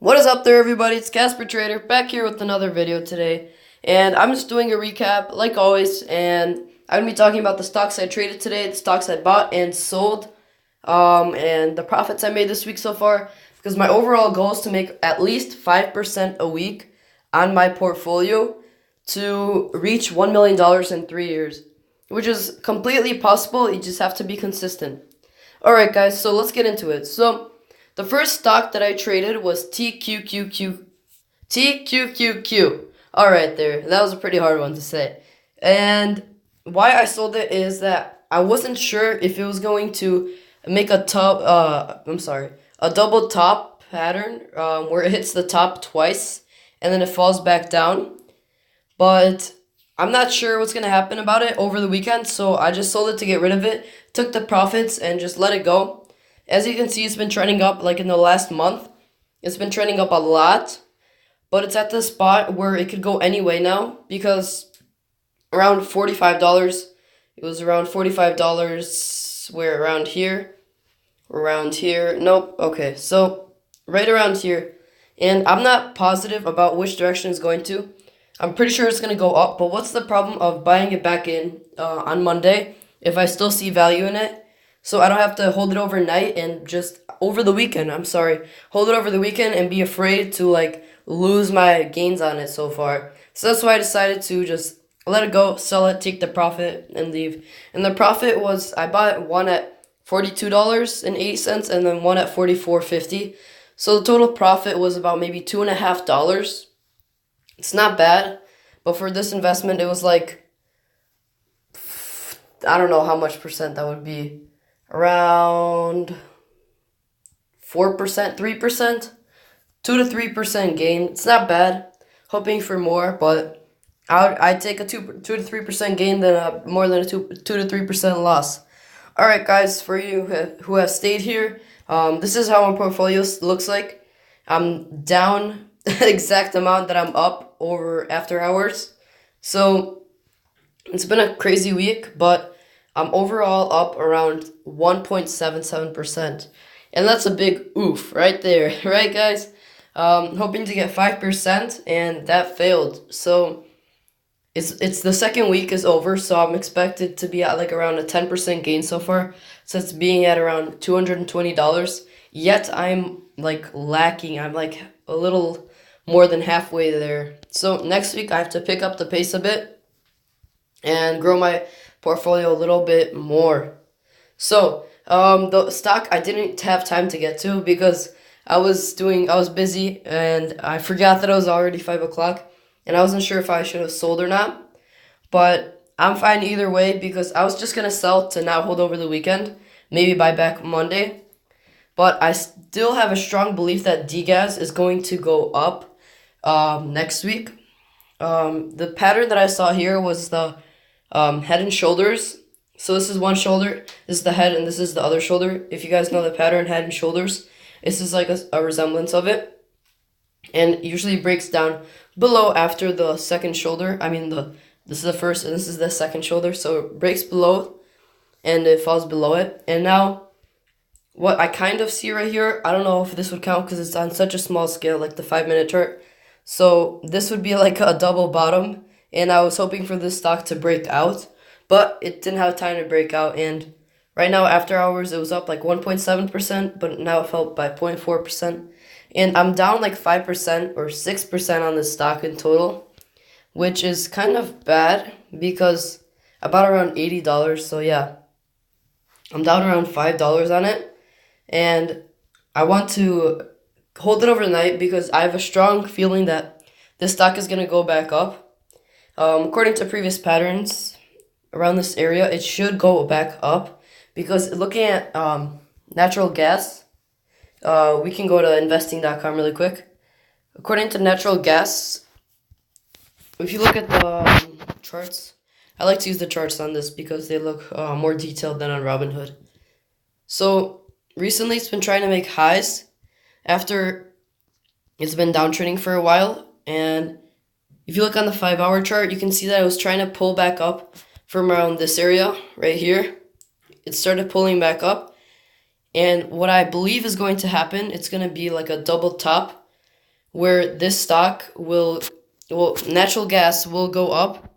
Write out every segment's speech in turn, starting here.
What is up there, everybody? It's Casper Trader back here with another video today, and I'm just doing a recap like always, and I'm gonna be talking about the stocks I traded today, the stocks I bought and sold, and the profits I made this week so far. Because my overall goal is to make at least 5% a week on my portfolio to reach $1 million in 3 years, which is completely possible. You just have to be consistent. All right, guys. So let's get into it. So the first stock that I traded was TQQQ. All right, there. That was a pretty hard one to say. And why I sold it is that I wasn't sure if it was going to make a double top pattern where it hits the top twice and then it falls back down. But I'm not sure what's going to happen about it over the weekend, so I just sold it to get rid of it, took the profits, and just let it go. As you can see, it's been trending up like in the last month. It's been trending up a lot, but it's at the spot where it could go anyway now because around $45, it was around $45, where around here, nope, okay, so right around here, and I'm not positive about which direction it's going to. I'm pretty sure it's going to go up, but what's the problem of buying it back in on Monday if I still see value in it? So I don't have to hold it overnight and just hold it over the weekend and be afraid to like lose my gains on it so far. So that's why I decided to just let it go, sell it, take the profit, and leave. And the profit was, I bought one at $42.80 and then one at $44.50. So the total profit was about maybe $2.50. It's not bad, but for this investment, it was like, I don't know how much percent that would be. Around 4%, 3%, 2 to 3% gain. It's not bad. Hoping for more, but I'd take a 2 to 3% gain than more than a 2 to 3% loss. All right, guys, for you who have stayed here, this is how my portfolio looks like. I'm down the exact amount that I'm up over after hours. So it's been a crazy week, but I'm overall up around 1.77%. And that's a big oof right there, right, guys? Hoping to get 5%, and that failed. So it's the second week is over, so I'm expected to be at like around a 10% gain so far, since being at around $220. Yet I'm like lacking. I'm like a little more than halfway there. So next week I have to pick up the pace a bit and grow my portfolio a little bit more. So the stock I didn't have time to get to because I was busy and I forgot that it was already 5 o'clock and I wasn't sure if I should have sold or not. But I'm fine either way because I was just gonna sell to not hold over the weekend, maybe buy back Monday. But I still have a strong belief that DGAS is going to go up next week. The pattern that I saw here was the head and shoulders. So this is one shoulder, this is the head, and this is the other shoulder. If you guys know the pattern, head and shoulders, this is like a resemblance of it. And usually breaks down below after the second shoulder. This is the first and this is the second shoulder. So it breaks below and it falls below it. And now what I kind of see right here, I don't know if this would count because it's on such a small scale, like the 5-minute chart. So this would be like a double bottom. And I was hoping for this stock to break out, but it didn't have time to break out. And right now, after hours, it was up like 1.7%, but now it fell by 0.4%. And I'm down like 5% or 6% on this stock in total, which is kind of bad because I bought around $80. So yeah, I'm down around $5 on it. And I want to hold it overnight because I have a strong feeling that this stock is going to go back up. According to previous patterns around this area, it should go back up because looking at natural gas, we can go to investing.com really quick. According to natural gas, if you look at the charts, I like to use the charts on this because they look more detailed than on Robinhood. So recently it's been trying to make highs after it's been downtrending for a while, and if you look on the 5-hour chart, you can see that I was trying to pull back up from around this area right here. It started pulling back up. And what I believe is going to happen, it's going to be like a double top where this stock natural gas will go up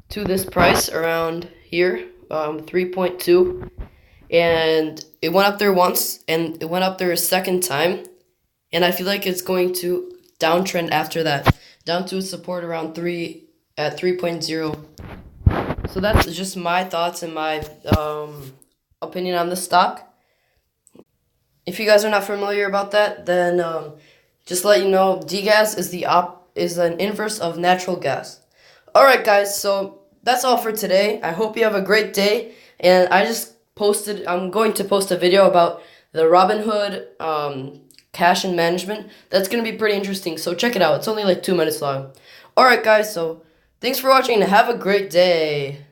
to this price around here, 3.2, and it went up there once, and it went up there a second time, and I feel like it's going to downtrend after that, down to a support around 3 at 3.0. So that's just my thoughts and my opinion on the stock. If you guys are not familiar about that, then just to let you know, degas is an inverse of natural gas. All right, guys. So that's all for today. I hope you have a great day. And I'm going to post a video about the Robinhood cash and management. That's gonna be pretty interesting. So check it out. It's only like 2 minutes long. All right, guys. So thanks for watching and have a great day.